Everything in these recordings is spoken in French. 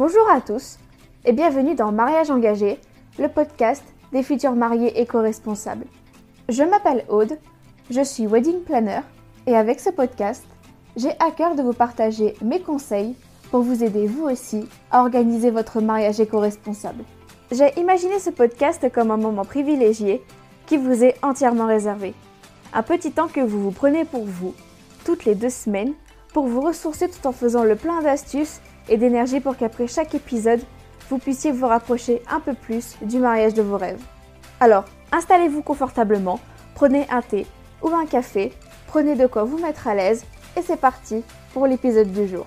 Bonjour à tous et bienvenue dans Mariage engagé, le podcast des futurs mariés éco-responsables. Je m'appelle Aude, je suis wedding planner et avec ce podcast, j'ai à cœur de vous partager mes conseils pour vous aider vous aussi à organiser votre mariage éco-responsable. J'ai imaginé ce podcast comme un moment privilégié qui vous est entièrement réservé. Un petit temps que vous prenez pour vous, toutes les 2 semaines, pour vous ressourcer tout en faisant le plein d'astuces et d'énergie pour qu'après chaque épisode, vous puissiez vous rapprocher un peu plus du mariage de vos rêves. Alors, installez-vous confortablement, prenez un thé ou un café, prenez de quoi vous mettre à l'aise et c'est parti pour l'épisode du jour.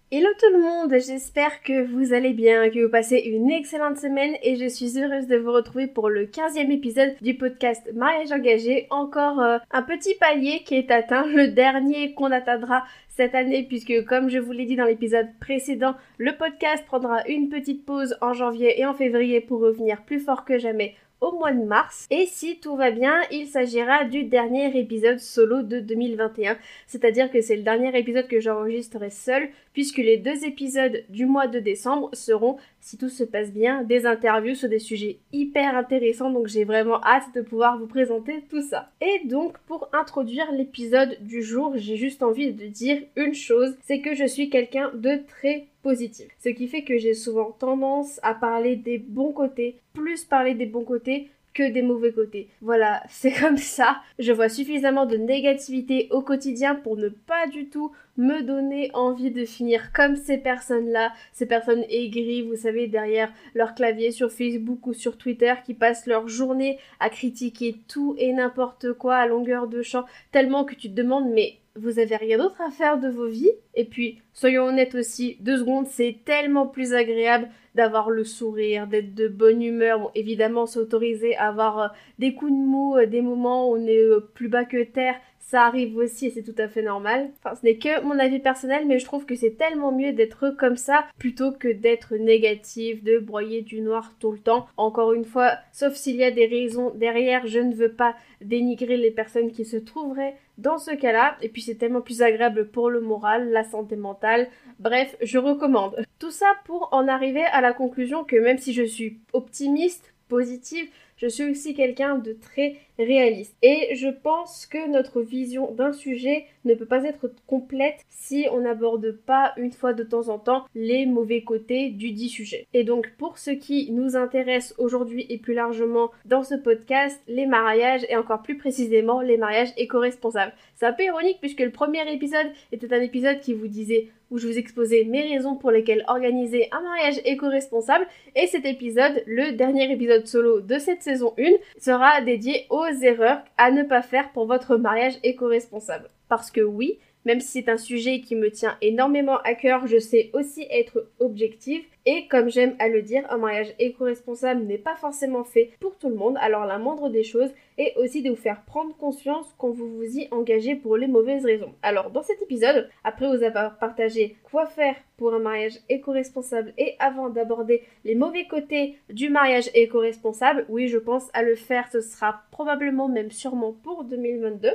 Hello tout le monde, j'espère que vous allez bien, que vous passez une excellente semaine et je suis heureuse de vous retrouver pour le 15e épisode du podcast Mariage engagé. Encore un petit palier qui est atteint, le dernier qu'on atteindra cette année puisque comme je vous l'ai dit dans l'épisode précédent, le podcast prendra une petite pause en janvier et en février pour revenir plus fort que jamais au mois de mars. Et si tout va bien, il s'agira du dernier épisode solo de 2021. C'est-à-dire que c'est le dernier épisode que j'enregistrerai seul, puisque les 2 épisodes du mois de décembre seront, si tout se passe bien, des interviews sur des sujets hyper intéressants. Donc j'ai vraiment hâte de pouvoir vous présenter tout ça. Et donc pour introduire l'épisode du jour, j'ai juste envie de dire une chose, c'est que je suis quelqu'un de très positif. Ce qui fait que j'ai souvent tendance à parler des bons côtés, plus parler des bons côtés que des mauvais côtés. Voilà, c'est comme ça. Je vois suffisamment de négativité au quotidien pour ne pas du tout me donner envie de finir comme ces personnes-là, ces personnes aigries, vous savez, derrière leur clavier sur Facebook ou sur Twitter qui passent leur journée à critiquer tout et n'importe quoi à longueur de champ, tellement que tu te demandes mais vous avez rien d'autre à faire de vos vies? Et puis, soyons honnêtes aussi, 2 secondes, c'est tellement plus agréable d'avoir le sourire, d'être de bonne humeur. Bon, évidemment, s'autoriser à avoir des coups de mou, des moments où on est plus bas que terre, ça arrive aussi et c'est tout à fait normal. Enfin, ce n'est que mon avis personnel, mais je trouve que c'est tellement mieux d'être comme ça plutôt que d'être négatif, de broyer du noir tout le temps. Encore une fois, sauf s'il y a des raisons derrière, je ne veux pas dénigrer les personnes qui se trouveraient dans ce cas-là. Et puis c'est tellement plus agréable pour le moral, la santé mentale. Bref, je recommande. Tout ça pour en arriver à la conclusion que même si je suis optimiste, positive, je suis aussi quelqu'un de très réaliste. Et je pense que notre vision d'un sujet ne peut pas être complète si on n'aborde pas une fois de temps en temps les mauvais côtés du dit sujet. Et donc pour ce qui nous intéresse aujourd'hui et plus largement dans ce podcast, les mariages et encore plus précisément les mariages éco-responsables. C'est un peu ironique puisque le premier épisode était un épisode qui vous disait où je vous exposais mes raisons pour lesquelles organiser un mariage éco-responsable et cet épisode, le dernier épisode solo de cette saison 1, sera dédié aux erreurs à ne pas faire pour votre mariage éco-responsable. Parce que oui, même si c'est un sujet qui me tient énormément à cœur, je sais aussi être objective et comme j'aime à le dire, un mariage éco-responsable n'est pas forcément fait pour tout le monde, alors la moindre des choses est aussi de vous faire prendre conscience quand vous vous y engagez pour les mauvaises raisons. Alors dans cet épisode, après vous avoir partagé quoi faire pour un mariage éco-responsable et avant d'aborder les mauvais côtés du mariage éco-responsable, oui je pense à le faire, ce sera probablement même sûrement pour 2022,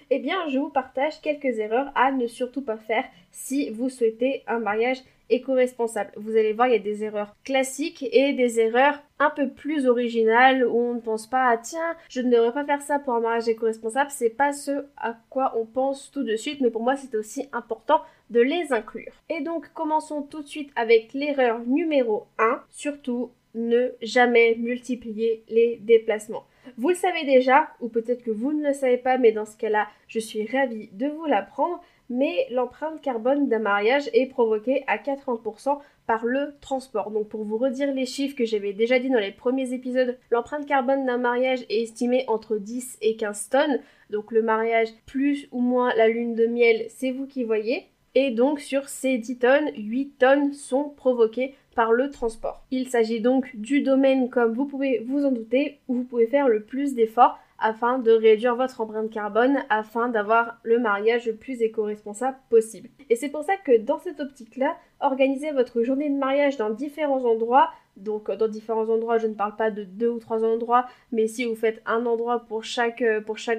eh bien je vous partage quelques erreurs à ne surtout pas faire si vous souhaitez un mariage éco-responsable. Vous allez voir, il y a des erreurs classiques et des erreurs un peu plus originales où on ne pense pas à tiens, je ne devrais pas faire ça pour un mariage éco-responsable. C'est pas ce à quoi on pense tout de suite, mais pour moi c'est aussi important de les inclure. Et donc commençons tout de suite avec l'erreur numéro 1, surtout ne jamais multiplier les déplacements. Vous le savez déjà, ou peut-être que vous ne le savez pas, mais dans ce cas-là, je suis ravie de vous l'apprendre. Mais l'empreinte carbone d'un mariage est provoquée à 80% par le transport. Donc pour vous redire les chiffres que j'avais déjà dit dans les premiers épisodes, l'empreinte carbone d'un mariage est estimée entre 10 et 15 tonnes. Donc le mariage plus ou moins la lune de miel, c'est vous qui voyez. Et donc sur ces 10 tonnes, 8 tonnes sont provoquées par le transport. Il s'agit donc du domaine, comme vous pouvez vous en douter, où vous pouvez faire le plus d'efforts afin de réduire votre empreinte carbone, afin d'avoir le mariage le plus éco-responsable possible. Et c'est pour ça que dans cette optique-là, organiser votre journée de mariage dans différents endroits Donc dans différents endroits, je ne parle pas de 2 ou 3 endroits, mais si vous faites un endroit pour chaque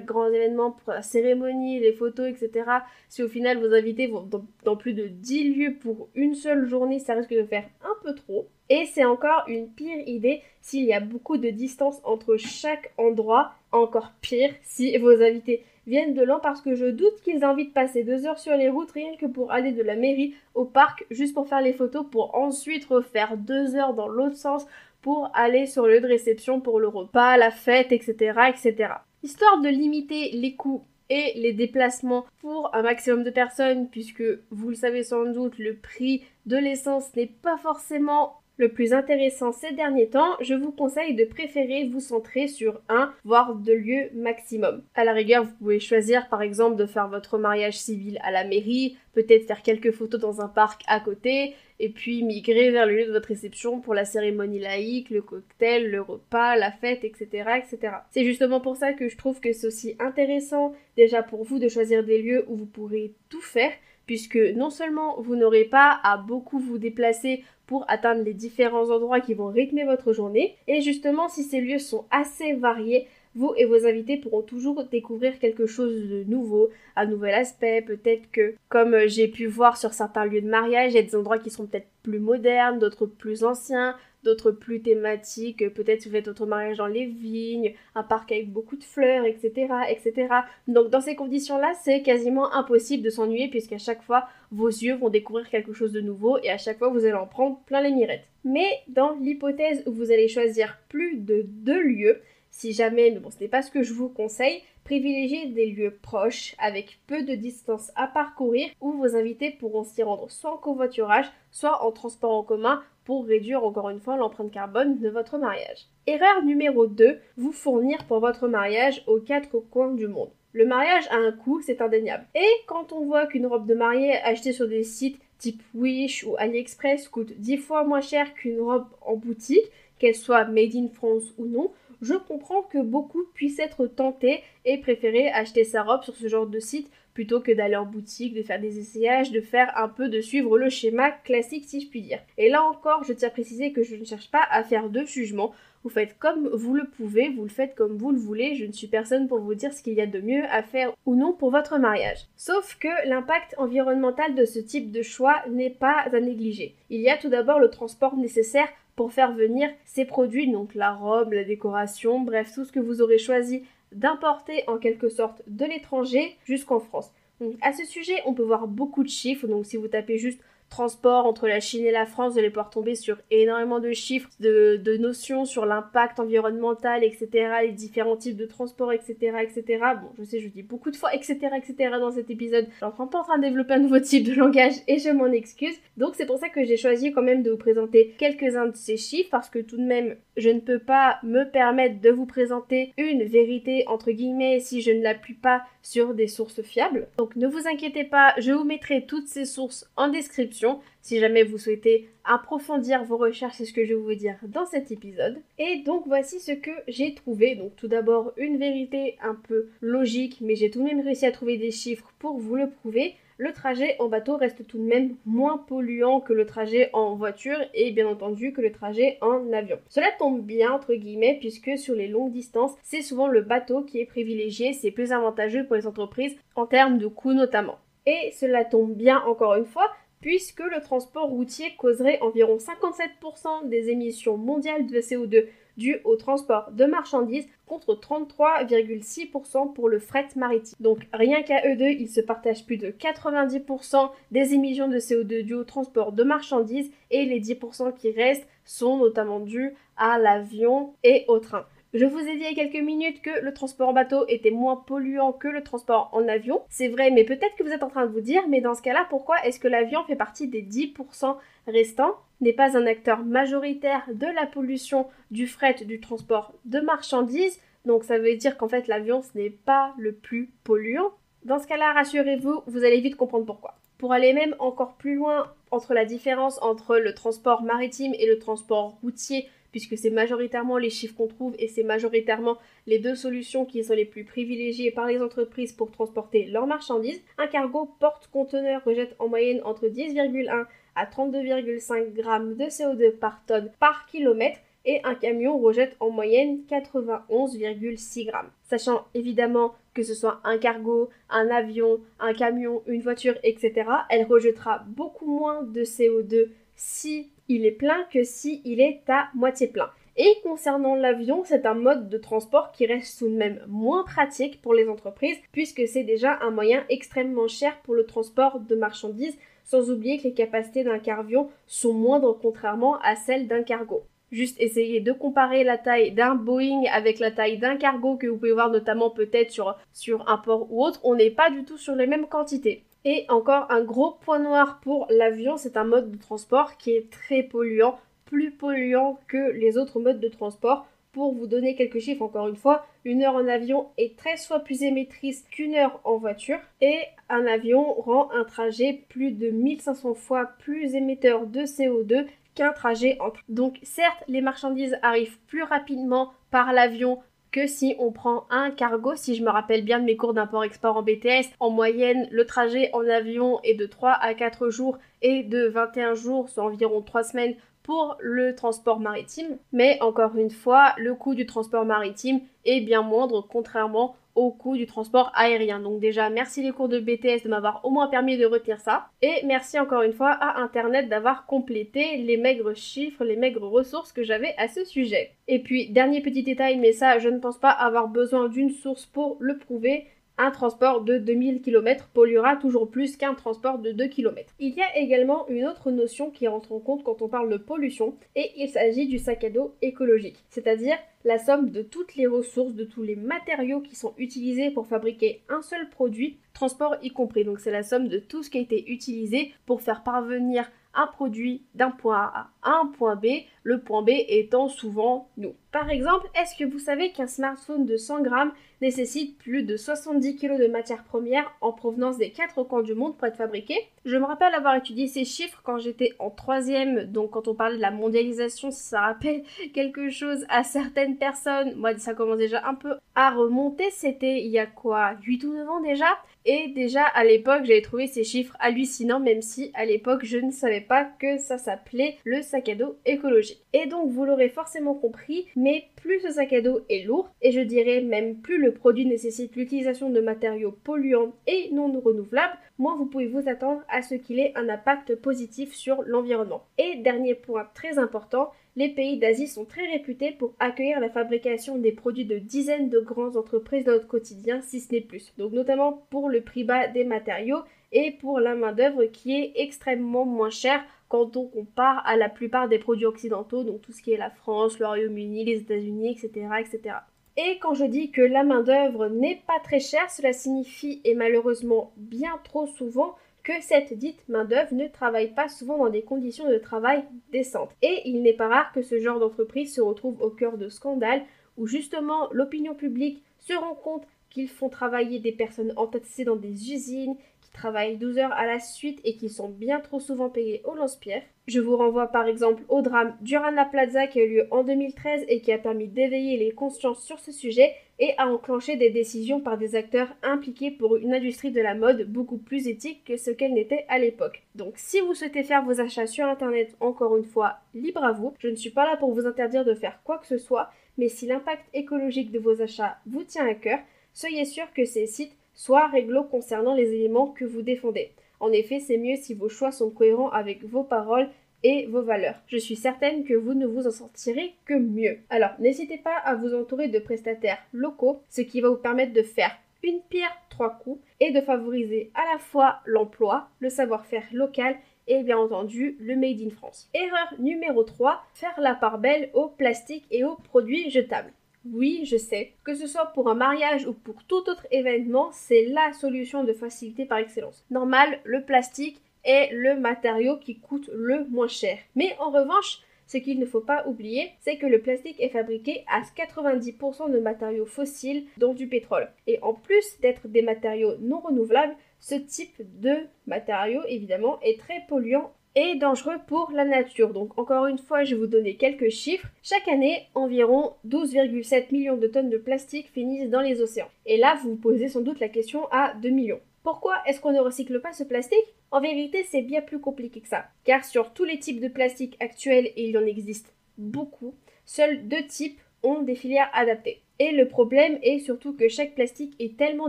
grand événement, pour la cérémonie, les photos, etc. Si au final vos invités vont dans plus de 10 lieux pour une seule journée, ça risque de faire un peu trop. Et c'est encore une pire idée s'il y a beaucoup de distance entre chaque endroit, encore pire si vos invités viennent de loin, parce que je doute qu'ils aient envie de passer 2 heures sur les routes rien que pour aller de la mairie au parc juste pour faire les photos, pour ensuite refaire 2 heures dans l'autre sens pour aller sur le lieu de réception pour le repas, la fête, etc., etc. Histoire de limiter les coûts et les déplacements pour un maximum de personnes, puisque vous le savez sans doute, le prix de l'essence n'est pas forcément le plus intéressant ces derniers temps, je vous conseille de préférer vous centrer sur un, voire 2 lieux maximum. À la rigueur, vous pouvez choisir par exemple de faire votre mariage civil à la mairie, peut-être faire quelques photos dans un parc à côté, et puis migrer vers le lieu de votre réception pour la cérémonie laïque, le cocktail, le repas, la fête, etc., etc. C'est justement pour ça que je trouve que c'est aussi intéressant déjà pour vous de choisir des lieux où vous pourrez tout faire, puisque non seulement vous n'aurez pas à beaucoup vous déplacer pour atteindre les différents endroits qui vont rythmer votre journée, et justement si ces lieux sont assez variés, vous et vos invités pourront toujours découvrir quelque chose de nouveau, un nouvel aspect, peut-être que, comme j'ai pu voir sur certains lieux de mariage, il y a des endroits qui sont peut-être plus modernes, d'autres plus anciens, d'autres plus thématiques, peut-être si vous faites votre mariage dans les vignes, un parc avec beaucoup de fleurs, etc., etc. Donc dans ces conditions-là, c'est quasiment impossible de s'ennuyer puisqu'à chaque fois, vos yeux vont découvrir quelque chose de nouveau et à chaque fois, vous allez en prendre plein les mirettes. Mais dans l'hypothèse où vous allez choisir plus de 2 lieux, si jamais, mais bon, ce n'est pas ce que je vous conseille, privilégiez des lieux proches avec peu de distance à parcourir où vos invités pourront s'y rendre soit en covoiturage, soit en transport en commun pour réduire encore une fois l'empreinte carbone de votre mariage. Erreur numéro 2, vous fournir pour votre mariage aux 4 coins du monde. Le mariage a un coût, c'est indéniable. Et quand on voit qu'une robe de mariée achetée sur des sites type Wish ou AliExpress coûte 10 fois moins cher qu'une robe en boutique, qu'elle soit made in France ou non, je comprends que beaucoup puissent être tentés et préférer acheter sa robe sur ce genre de site plutôt que d'aller en boutique, de faire des essayages, de faire un peu de suivre le schéma classique si je puis dire. Et là encore, je tiens à préciser que je ne cherche pas à faire de jugement. Vous faites comme vous le pouvez, vous le faites comme vous le voulez, je ne suis personne pour vous dire ce qu'il y a de mieux à faire ou non pour votre mariage. Sauf que l'impact environnemental de ce type de choix n'est pas à négliger. Il y a tout d'abord le transport nécessaire pour faire venir ces produits, donc la robe, la décoration, bref, tout ce que vous aurez choisi d'importer en quelque sorte de l'étranger jusqu'en France. Donc à ce sujet, on peut voir beaucoup de chiffres, donc si vous tapez juste transport entre la Chine et la France, vous allez pouvoir tomber sur énormément de chiffres, de notions sur l'impact environnemental, etc., les différents types de transport, etc., etc. Bon, je sais, je dis beaucoup de fois, etc., etc. dans cet épisode. Je suis pas en train de développer un nouveau type de langage et je m'en excuse. Donc c'est pour ça que j'ai choisi quand même de vous présenter quelques-uns de ces chiffres, parce que tout de même, je ne peux pas me permettre de vous présenter une vérité, entre guillemets, si je ne l'appuie pas sur des sources fiables. Donc ne vous inquiétez pas, je vous mettrai toutes ces sources en description si jamais vous souhaitez approfondir vos recherches, c'est ce que je vais vous dire dans cet épisode. Et donc voici ce que j'ai trouvé. Donc tout d'abord une vérité un peu logique, mais j'ai tout de même réussi à trouver des chiffres pour vous le prouver. Le trajet en bateau reste tout de même moins polluant que le trajet en voiture et bien entendu que le trajet en avion. Cela tombe bien entre guillemets puisque sur les longues distances, c'est souvent le bateau qui est privilégié, c'est plus avantageux pour les entreprises en termes de coûts notamment. Et cela tombe bien encore une fois puisque le transport routier causerait environ 57% des émissions mondiales de CO2 dues au transport de marchandises contre 33,6% pour le fret maritime. Donc rien qu'à eux deux, ils se partagent plus de 90% des émissions de CO2 dues au transport de marchandises et les 10% qui restent sont notamment dus à l'avion et au train. Je vous ai dit il y a quelques minutes que le transport en bateau était moins polluant que le transport en avion. C'est vrai, mais peut-être que vous êtes en train de vous dire, mais dans ce cas-là, pourquoi est-ce que l'avion fait partie des 10% restants, n'est pas un acteur majoritaire de la pollution du fret du transport de marchandises? Donc ça veut dire qu'en fait l'avion ce n'est pas le plus polluant. Dans ce cas-là, rassurez-vous, vous allez vite comprendre pourquoi. Pour aller même encore plus loin entre la différence entre le transport maritime et le transport routier, puisque c'est majoritairement les chiffres qu'on trouve et c'est majoritairement les deux solutions qui sont les plus privilégiées par les entreprises pour transporter leurs marchandises. Un cargo porte-conteneur rejette en moyenne entre 10,1 à 32,5 grammes de CO2 par tonne par kilomètre et un camion rejette en moyenne 91,6 grammes. Sachant évidemment que ce soit un cargo, un avion, un camion, une voiture, etc., elle rejettera beaucoup moins de CO2 si il est plein que si il est à moitié plein. Et concernant l'avion, c'est un mode de transport qui reste tout de même moins pratique pour les entreprises puisque c'est déjà un moyen extrêmement cher pour le transport de marchandises, sans oublier que les capacités d'un cargo sont moindres contrairement à celles d'un cargo. Juste essayer de comparer la taille d'un Boeing avec la taille d'un cargo que vous pouvez voir notamment peut-être sur un port ou autre, on n'est pas du tout sur les mêmes quantités. Et encore un gros point noir pour l'avion, c'est un mode de transport qui est très polluant, plus polluant que les autres modes de transport. Pour vous donner quelques chiffres, encore une fois, 1 heure en avion est 13 fois plus émettrice qu'1 heure en voiture et un avion rend un trajet plus de 1500 fois plus émetteur de CO2 qu'un trajet en train. Donc certes, les marchandises arrivent plus rapidement par l'avion que si on prend un cargo. Si je me rappelle bien de mes cours d'import-export en BTS, en moyenne, le trajet en avion est de 3 à 4 jours et de 21 jours, soit environ 3 semaines pour le transport maritime. Mais encore une fois, le coût du transport maritime est bien moindre contrairement au coût du transport aérien. Donc déjà, merci les cours de BTS de m'avoir au moins permis de retenir ça. Et merci encore une fois à Internet d'avoir complété les maigres chiffres, les maigres ressources que j'avais à ce sujet. Et puis, dernier petit détail, mais ça, je ne pense pas avoir besoin d'une source pour le prouver, un transport de 2000 km polluera toujours plus qu'un transport de 2 km. Il y a également une autre notion qui rentre en compte quand on parle de pollution, et il s'agit du sac à dos écologique, c'est-à-dire la somme de toutes les ressources, de tous les matériaux qui sont utilisés pour fabriquer un seul produit, transport y compris. Donc c'est la somme de tout ce qui a été utilisé pour faire parvenir un produit d'un point A à un point B, le point B étant souvent nous. Par exemple, est-ce que vous savez qu'un smartphone de 100 grammes nécessite plus de 70 kg de matières premières en provenance des 4 coins du monde pour être fabriqué? Je me rappelle avoir étudié ces chiffres quand j'étais en 3e, donc quand on parlait de la mondialisation, si ça rappelle quelque chose à certaines personnes, moi ça commence déjà un peu à remonter, c'était il y a quoi, 8 ou 9 ans déjà? Et déjà à l'époque j'avais trouvé ces chiffres hallucinants, même si à l'époque je ne savais pas que ça s'appelait le sac à dos écologique. Et donc vous l'aurez forcément compris, mais plus ce sac à dos est lourd, et je dirais même plus le produit nécessite l'utilisation de matériaux polluants et non renouvelables, moins vous pouvez vous attendre à ce qu'il ait un impact positif sur l'environnement. Et dernier point très important, les pays d'Asie sont très réputés pour accueillir la fabrication des produits de dizaines de grandes entreprises dans notre quotidien, si ce n'est plus. Donc notamment pour le prix bas des matériaux et pour la main-d'œuvre qui est extrêmement moins chère quand on compare à la plupart des produits occidentaux, donc tout ce qui est la France, le Royaume-Uni, les États-Unis, etc., etc. Et quand je dis que la main-d'œuvre n'est pas très chère, cela signifie, et malheureusement bien trop souvent, que cette dite main-d'œuvre ne travaille pas souvent dans des conditions de travail décentes. Et il n'est pas rare que ce genre d'entreprise se retrouve au cœur de scandales où justement l'opinion publique se rend compte qu'ils font travailler des personnes entassées dans des usines, qui travaillent 12 heures à la suite et qui sont bien trop souvent payés au lance-pierre. Je vous renvoie par exemple au drame du Rana Plaza qui a eu lieu en 2013 et qui a permis d'éveiller les consciences sur ce sujet et a enclenché des décisions par des acteurs impliqués pour une industrie de la mode beaucoup plus éthique que ce qu'elle n'était à l'époque. Donc si vous souhaitez faire vos achats sur internet, encore une fois, libre à vous. Je ne suis pas là pour vous interdire de faire quoi que ce soit, mais si l'impact écologique de vos achats vous tient à cœur, soyez sûr que ces sites soient réglo concernant les éléments que vous défendez. En effet, c'est mieux si vos choix sont cohérents avec vos paroles et vos valeurs. Je suis certaine que vous ne vous en sortirez que mieux. Alors, n'hésitez pas à vous entourer de prestataires locaux, ce qui va vous permettre de faire une pierre trois coups et de favoriser à la fois l'emploi, le savoir-faire local et bien entendu le Made in France. Erreur numéro 3, faire la part belle au plastique et aux produits jetables. Oui, je sais, que ce soit pour un mariage ou pour tout autre événement, c'est la solution de facilité par excellence. Normal, le plastique est le matériau qui coûte le moins cher. Mais en revanche, ce qu'il ne faut pas oublier, c'est que le plastique est fabriqué à 90% de matériaux fossiles, dont du pétrole. Et en plus d'être des matériaux non renouvelables, ce type de matériau, évidemment, est très polluant et dangereux pour la nature. Donc encore une fois, je vais vous donner quelques chiffres. Chaque année, environ 12,7 millions de tonnes de plastique finissent dans les océans. Et là, vous vous posez sans doute la question à 2 millions. Pourquoi est-ce qu'on ne recycle pas ce plastique? En vérité, c'est bien plus compliqué que ça, car sur tous les types de plastique actuels, et il en existe beaucoup, seuls 2 types ont des filières adaptées. Et le problème est surtout que chaque plastique est tellement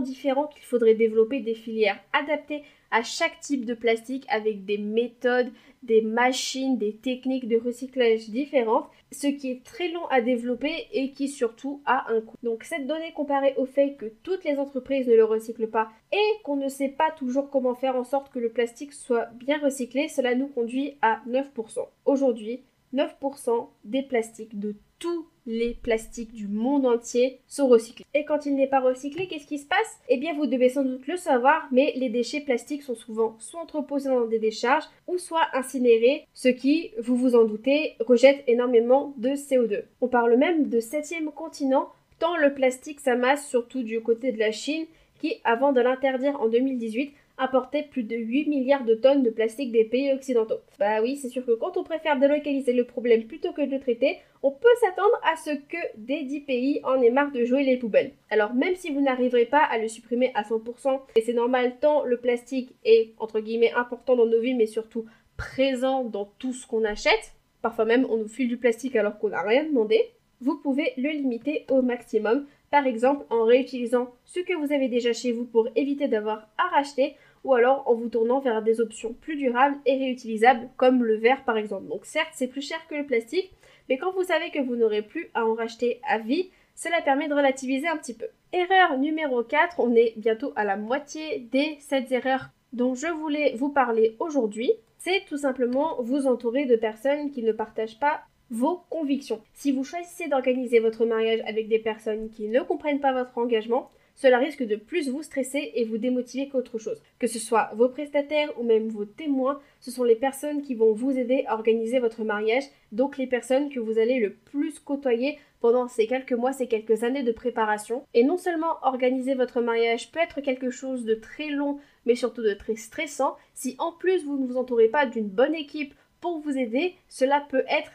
différent qu'il faudrait développer des filières adaptées à chaque type de plastique avec des méthodes, des machines, des techniques de recyclage différentes, ce qui est très long à développer et qui surtout a un coût. Donc cette donnée comparée au fait que toutes les entreprises ne le recyclent pas et qu'on ne sait pas toujours comment faire en sorte que le plastique soit bien recyclé, cela nous conduit à 9%. Aujourd'hui, 9% des plastiques, de tous les plastiques du monde entier, sont recyclés. Et quand il n'est pas recyclé, qu'est-ce qui se passe? Eh bien, vous devez sans doute le savoir, mais les déchets plastiques sont souvent soit entreposés dans des décharges, ou soit incinérés, ce qui, vous vous en doutez, rejette énormément de CO2. On parle même de 7e continent, tant le plastique s'amasse surtout du côté de la Chine, qui, avant de l'interdire en 2018, apportait plus de 8 milliards de tonnes de plastique des pays occidentaux. Bah oui, c'est sûr que quand on préfère délocaliser le problème plutôt que de le traiter, on peut s'attendre à ce que des 10 pays en aient marre de jouer les poubelles. Alors même si vous n'arriverez pas à le supprimer à 100%, et c'est normal tant le plastique est entre guillemets important dans nos vies, mais surtout présent dans tout ce qu'on achète, parfois même on nous file du plastique alors qu'on n'a rien demandé, vous pouvez le limiter au maximum, par exemple en réutilisant ce que vous avez déjà chez vous pour éviter d'avoir à racheter, ou alors en vous tournant vers des options plus durables et réutilisables comme le verre par exemple. Donc certes c'est plus cher que le plastique, mais quand vous savez que vous n'aurez plus à en racheter à vie, cela permet de relativiser un petit peu. Erreur numéro 4, on est bientôt à la moitié des 7 erreurs dont je voulais vous parler aujourd'hui. C'est tout simplement vous entourer de personnes qui ne partagent pas vos convictions. Si vous choisissez d'organiser votre mariage avec des personnes qui ne comprennent pas votre engagement, cela risque de plus vous stresser et vous démotiver qu'autre chose. Que ce soit vos prestataires ou même vos témoins, ce sont les personnes qui vont vous aider à organiser votre mariage, donc les personnes que vous allez le plus côtoyer pendant ces quelques mois, ces quelques années de préparation. Et non seulement organiser votre mariage peut être quelque chose de très long, mais surtout de très stressant, si en plus vous ne vous entourez pas d'une bonne équipe pour vous aider, cela peut être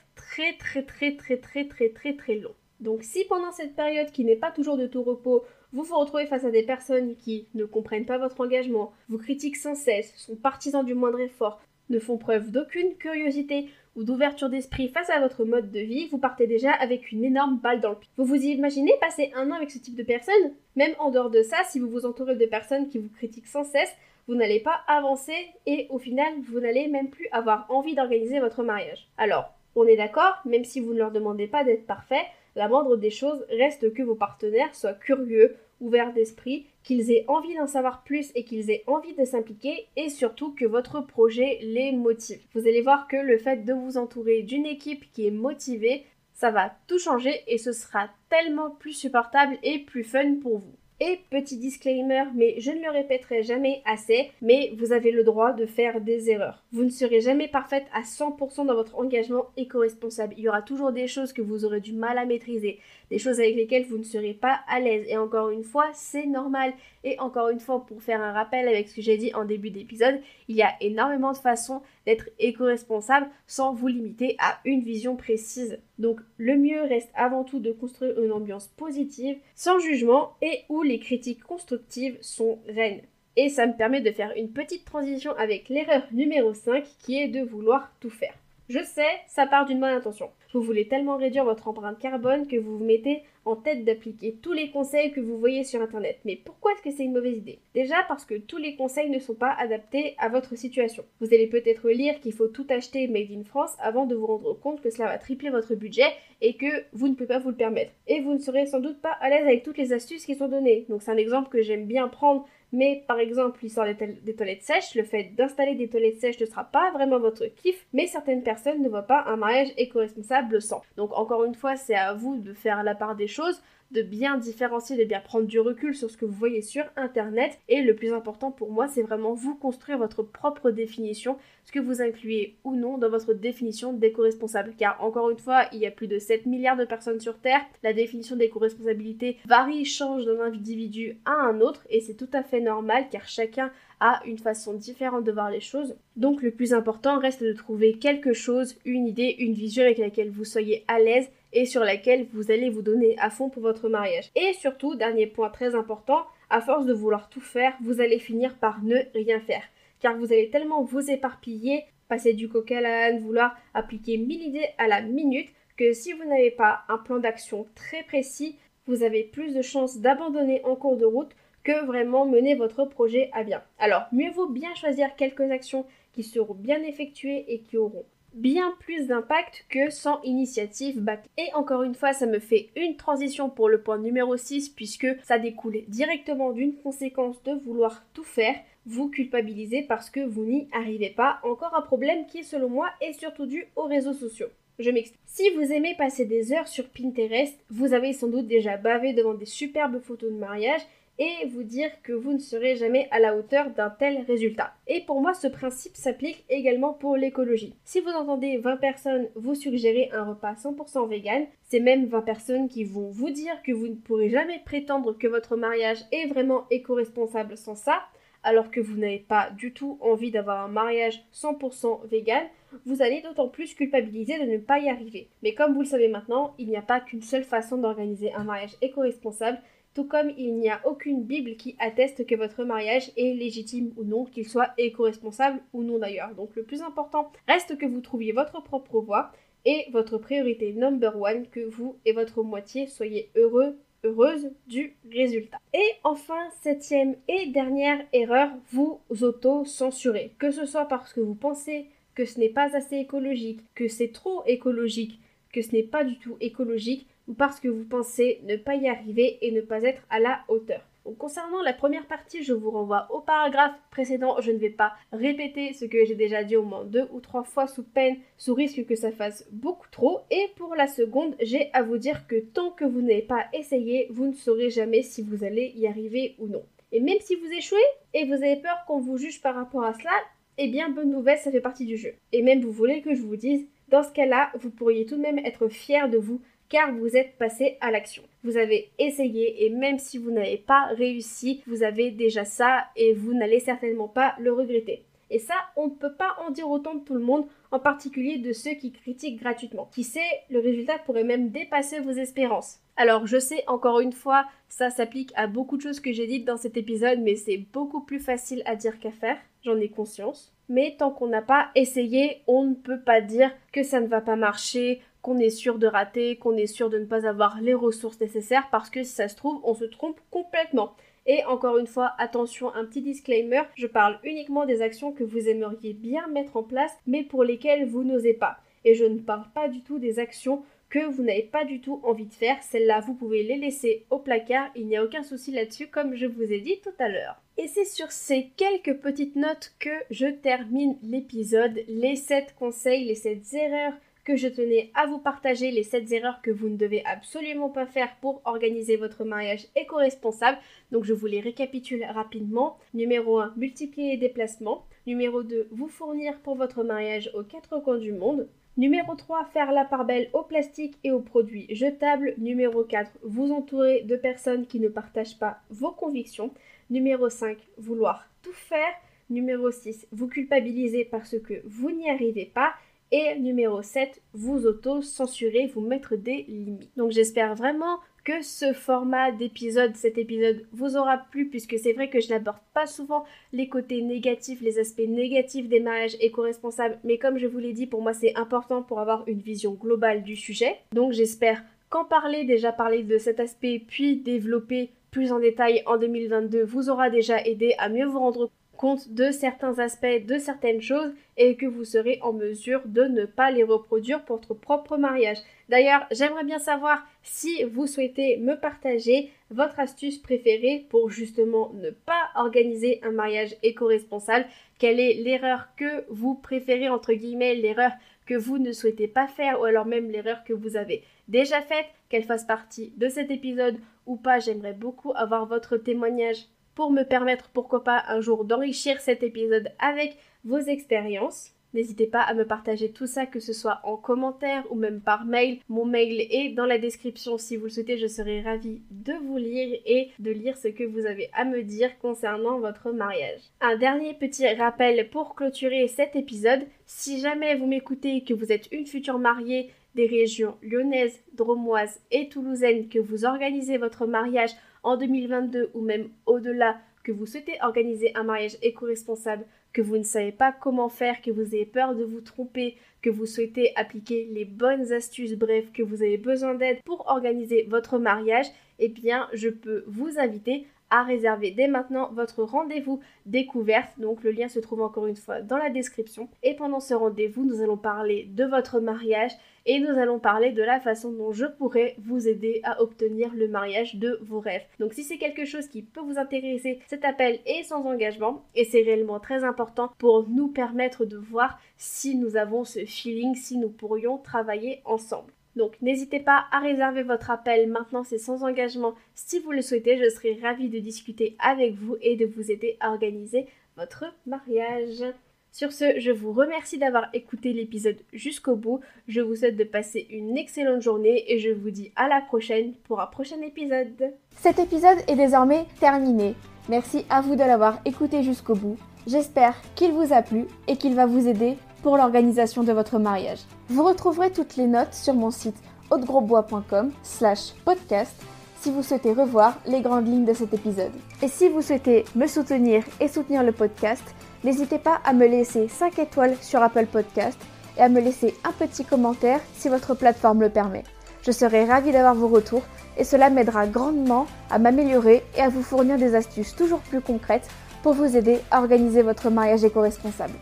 très long. Donc si pendant cette période qui n'est pas toujours de tout repos, vous vous retrouvez face à des personnes qui ne comprennent pas votre engagement, vous critiquent sans cesse, sont partisans du moindre effort, ne font preuve d'aucune curiosité ou d'ouverture d'esprit face à votre mode de vie, vous partez déjà avec une énorme balle dans le pied. Vous vous imaginez passer un an avec ce type de personnes? Même en dehors de ça, si vous vous entourez de personnes qui vous critiquent sans cesse, vous n'allez pas avancer et au final, vous n'allez même plus avoir envie d'organiser votre mariage. Alors, on est d'accord, même si vous ne leur demandez pas d'être parfait, la moindre des choses reste que vos partenaires soient curieux, ouverts d'esprit, qu'ils aient envie d'en savoir plus et qu'ils aient envie de s'impliquer et surtout que votre projet les motive. Vous allez voir que le fait de vous entourer d'une équipe qui est motivée, ça va tout changer et ce sera tellement plus supportable et plus fun pour vous. Et petit disclaimer, mais je ne le répéterai jamais assez, mais vous avez le droit de faire des erreurs. Vous ne serez jamais parfaite à 100% dans votre engagement éco-responsable. Il y aura toujours des choses que vous aurez du mal à maîtriser, des choses avec lesquelles vous ne serez pas à l'aise. Et encore une fois, c'est normal. Et encore une fois, pour faire un rappel avec ce que j'ai dit en début d'épisode, il y a énormément de façons d'être éco-responsable sans vous limiter à une vision précise. Donc le mieux reste avant tout de construire une ambiance positive, sans jugement et où les critiques constructives sont reines. Et ça me permet de faire une petite transition avec l'erreur numéro 5 qui est de vouloir tout faire. Je sais, ça part d'une bonne intention. Vous voulez tellement réduire votre empreinte carbone que vous vous mettez en tête d'appliquer tous les conseils que vous voyez sur internet. Mais pourquoi est-ce que c'est une mauvaise idée? Déjà parce que tous les conseils ne sont pas adaptés à votre situation. Vous allez peut-être lire qu'il faut tout acheter made in France avant de vous rendre compte que cela va tripler votre budget et que vous ne pouvez pas vous le permettre. Et vous ne serez sans doute pas à l'aise avec toutes les astuces qui sont données. Donc c'est un exemple que j'aime bien prendre. Mais par exemple, l'histoire des toilettes sèches, le fait d'installer des toilettes sèches ne sera pas vraiment votre kiff, mais certaines personnes ne voient pas un mariage éco-responsable sans. Donc encore une fois, c'est à vous de faire la part des choses, de bien différencier, de bien prendre du recul sur ce que vous voyez sur internet. Et le plus important pour moi, c'est vraiment vous construire votre propre définition, ce que vous incluez ou non dans votre définition d'éco-responsable. Car encore une fois, il y a plus de 7 milliards de personnes sur Terre, la définition d'éco-responsabilité varie, change d'un individu à un autre et c'est tout à fait normal car chacun a une façon différente de voir les choses. Donc le plus important reste de trouver quelque chose, une idée, une vision avec laquelle vous soyez à l'aise et sur laquelle vous allez vous donner à fond pour votre mariage. Et surtout, dernier point très important, à force de vouloir tout faire, vous allez finir par ne rien faire. Car vous allez tellement vous éparpiller, passer du coq à l'âne, vouloir appliquer 1000 idées à la minute, que si vous n'avez pas un plan d'action très précis, vous avez plus de chances d'abandonner en cours de route que vraiment mener votre projet à bien. Alors, mieux vaut bien choisir quelques actions qui seront bien effectuées et qui auront bien plus d'impact que sans initiative bâclée. Et encore une fois, ça me fait une transition pour le point numéro 6 puisque ça découle directement d'une conséquence de vouloir tout faire. Vous culpabilisez parce que vous n'y arrivez pas. Encore un problème qui, selon moi, est surtout dû aux réseaux sociaux. Je m'explique. Si vous aimez passer des heures sur Pinterest, vous avez sans doute déjà bavé devant des superbes photos de mariage et vous dire que vous ne serez jamais à la hauteur d'un tel résultat. Et pour moi, ce principe s'applique également pour l'écologie. Si vous entendez 20 personnes vous suggérer un repas 100% vegan, c'est même 20 personnes qui vont vous dire que vous ne pourrez jamais prétendre que votre mariage est vraiment éco-responsable sans ça, alors que vous n'avez pas du tout envie d'avoir un mariage 100% vegan, vous allez d'autant plus culpabiliser de ne pas y arriver. Mais comme vous le savez maintenant, il n'y a pas qu'une seule façon d'organiser un mariage éco-responsable, tout comme il n'y a aucune Bible qui atteste que votre mariage est légitime ou non, qu'il soit éco-responsable ou non d'ailleurs. Donc le plus important reste que vous trouviez votre propre voie et votre priorité number one, que vous et votre moitié soyez heureuse du résultat. Et enfin, 7e et dernière erreur, vous auto-censurez. Que ce soit parce que vous pensez que ce n'est pas assez écologique, que c'est trop écologique, que ce n'est pas du tout écologique, ou parce que vous pensez ne pas y arriver et ne pas être à la hauteur. Donc, concernant la première partie, je vous renvoie au paragraphe précédent. Je ne vais pas répéter ce que j'ai déjà dit au moins 2 ou 3 fois sous risque que ça fasse beaucoup trop. Et pour la seconde, j'ai à vous dire que tant que vous n'avez pas essayé, vous ne saurez jamais si vous allez y arriver ou non. Et même si vous échouez et vous avez peur qu'on vous juge par rapport à cela, eh bien, bonne nouvelle, ça fait partie du jeu. Et même vous voulez que je vous dise, dans ce cas-là, vous pourriez tout de même être fier de vous, car vous êtes passé à l'action. Vous avez essayé et même si vous n'avez pas réussi, vous avez déjà ça et vous n'allez certainement pas le regretter. Et ça, on ne peut pas en dire autant de tout le monde, en particulier de ceux qui critiquent gratuitement. Qui sait, le résultat pourrait même dépasser vos espérances. Alors je sais, encore une fois, ça s'applique à beaucoup de choses que j'ai dites dans cet épisode, mais c'est beaucoup plus facile à dire qu'à faire, j'en ai conscience. Mais tant qu'on n'a pas essayé, on ne peut pas dire que ça ne va pas marcher, qu'on est sûr de rater, qu'on est sûr de ne pas avoir les ressources nécessaires, parce que si ça se trouve, on se trompe complètement. Et encore une fois, attention, un petit disclaimer, je parle uniquement des actions que vous aimeriez bien mettre en place, mais pour lesquelles vous n'osez pas. Et je ne parle pas du tout des actions que vous n'avez pas du tout envie de faire. Celles-là, vous pouvez les laisser au placard, il n'y a aucun souci là-dessus, comme je vous ai dit tout à l'heure. Et c'est sur ces quelques petites notes que je termine l'épisode, les 7 conseils, les 7 erreurs que je tenais à vous partager, les 7 erreurs que vous ne devez absolument pas faire pour organiser votre mariage éco-responsable. Donc je vous les récapitule rapidement. Numéro 1, multiplier les déplacements. Numéro 2, vous fournir pour votre mariage aux 4 coins du monde. Numéro 3, faire la part belle au plastique et aux produits jetables. Numéro 4, vous entourer de personnes qui ne partagent pas vos convictions. Numéro 5, vouloir tout faire. Numéro 6, vous culpabiliser parce que vous n'y arrivez pas. Et numéro 7, vous auto-censurer, vous mettre des limites. Donc j'espère vraiment que ce format d'épisode, cet épisode vous aura plu, puisque c'est vrai que je n'aborde pas souvent les côtés négatifs, les aspects négatifs des mariages éco-responsables, mais comme je vous l'ai dit, pour moi c'est important pour avoir une vision globale du sujet. Donc j'espère qu'en parler, déjà parler de cet aspect, puis développer plus en détail en 2022, vous aura déjà aidé à mieux vous rendre compte de certains aspects, de certaines choses, et que vous serez en mesure de ne pas les reproduire pour votre propre mariage. D'ailleurs, j'aimerais bien savoir si vous souhaitez me partager votre astuce préférée pour justement ne pas organiser un mariage éco-responsable. Quelle est l'erreur que vous préférez, entre guillemets, l'erreur que vous ne souhaitez pas faire, ou alors même l'erreur que vous avez déjà faite, qu'elle fasse partie de cet épisode ou pas. J'aimerais beaucoup avoir votre témoignage pour me permettre, pourquoi pas, un jour d'enrichir cet épisode avec vos expériences. N'hésitez pas à me partager tout ça, que ce soit en commentaire ou même par mail. Mon mail est dans la description si vous le souhaitez. Je serai ravie de vous lire et de lire ce que vous avez à me dire concernant votre mariage. Un dernier petit rappel pour clôturer cet épisode. Si jamais vous m'écoutez et que vous êtes une future mariée des régions lyonnaises, drômoises et toulousaines, que vous organisez votre mariage en 2022 ou même au-delà, que vous souhaitez organiser un mariage éco-responsable, que vous ne savez pas comment faire, que vous avez peur de vous tromper, que vous souhaitez appliquer les bonnes astuces, bref, que vous avez besoin d'aide pour organiser votre mariage, eh bien, je peux vous inviter à réserver dès maintenant votre rendez-vous découverte. Donc le lien se trouve encore une fois dans la description. Et pendant ce rendez-vous, nous allons parler de votre mariage et nous allons parler de la façon dont je pourrais vous aider à obtenir le mariage de vos rêves. Donc si c'est quelque chose qui peut vous intéresser, cet appel est sans engagement et c'est réellement très important pour nous permettre de voir si nous avons ce feeling, si nous pourrions travailler ensemble. Donc n'hésitez pas à réserver votre appel, maintenant c'est sans engagement. Si vous le souhaitez, je serai ravie de discuter avec vous et de vous aider à organiser votre mariage. Sur ce, je vous remercie d'avoir écouté l'épisode jusqu'au bout. Je vous souhaite de passer une excellente journée et je vous dis à la prochaine pour un prochain épisode. Cet épisode est désormais terminé. Merci à vous de l'avoir écouté jusqu'au bout. J'espère qu'il vous a plu et qu'il va vous aider pour l'organisation de votre mariage. Vous retrouverez toutes les notes sur mon site audegrosbois.com/podcast si vous souhaitez revoir les grandes lignes de cet épisode. Et si vous souhaitez me soutenir et soutenir le podcast, n'hésitez pas à me laisser 5 étoiles sur Apple Podcast et à me laisser un petit commentaire si votre plateforme le permet. Je serai ravie d'avoir vos retours et cela m'aidera grandement à m'améliorer et à vous fournir des astuces toujours plus concrètes pour vous aider à organiser votre mariage éco-responsable.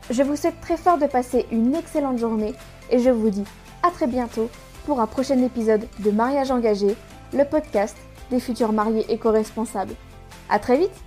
Je vous souhaite très fort de passer une excellente journée et je vous dis à très bientôt pour un prochain épisode de Mariage engagé, le podcast des futurs mariés éco-responsables. À très vite!